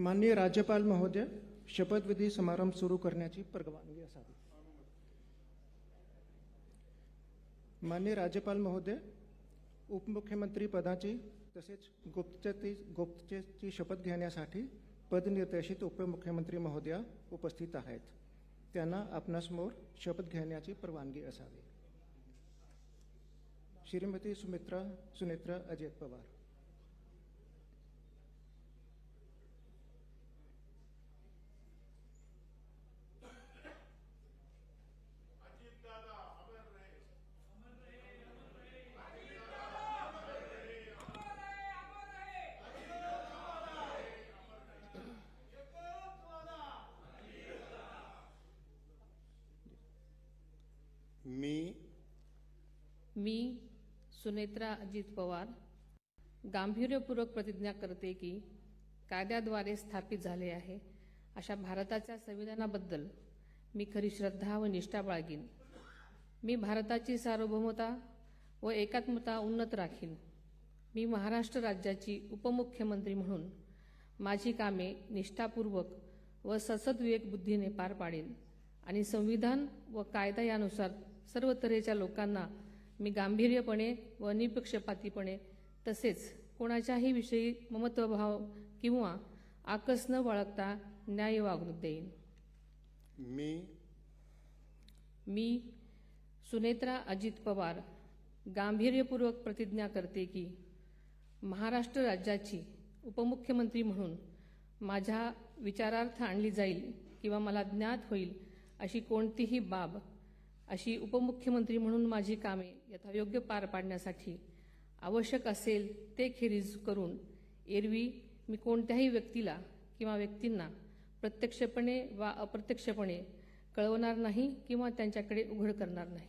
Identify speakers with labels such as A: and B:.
A: माननीय राज्यपाल महोदय, शपथविधी समारंभ सुरू करण्याची परवानगी असावी. माननीय राज्यपाल महोदय, उपमुख्यमंत्री पदाची तसेच गुप्तचरची शपथ घेण्यासाठी पदनिर्देशित उपमुख्यमंत्री महोदया उपस्थित आहेत. त्यांना आपणासमोर शपथ घेण्याची परवानगी असावी. श्रीमती सुनेत्रा अजित पवार.
B: मी सुनेत्रा अजित पवार गांभीर्यपूर्वक प्रतिज्ञा करते की कायद्याद्वारे स्थापित झाले आहे अशा भारताच्या संविधानाबद्दल मी खरी श्रद्धा व निष्ठा बाळगीन. मी भारताची सार्वभौमता व एकात्मता उन्नत राखीन. मी महाराष्ट्र राज्याची उपमुख्यमंत्री म्हणून माझी कामे निष्ठापूर्वक व सद्विवेक बुद्धीने पार पाडेन आणि संविधान व कायदा यानुसार सर्व तऱ्हेच्या लोकांना मी गांभीर्यपणे व निपक्षपातीपणे तसेच कोणाच्याही विषयी ममत्वभाव किंवा आकस न बाळगता न्याय वागणूक देईन. मी सुनेत्रा अजित पवार गांभीर्यपूर्वक प्रतिज्ञा करते की महाराष्ट्र राज्याची उपमुख्यमंत्री म्हणून माझ्या विचारार्थ आणली जाईल किंवा मला ज्ञात होईल अशी कोणतीही बाब अशी उपमुख्यमंत्री म्हणून माझी कामे यथायोग्य पार पाडण्यासाठी आवश्यक असेल ते खेरीज करून एरवी मी कोणत्याही व्यक्तीला किंवा व्यक्तींना प्रत्यक्षपणे वा अप्रत्यक्षपणे कळवणार नाही किंवा त्यांच्याकडे उघड करणार नाही.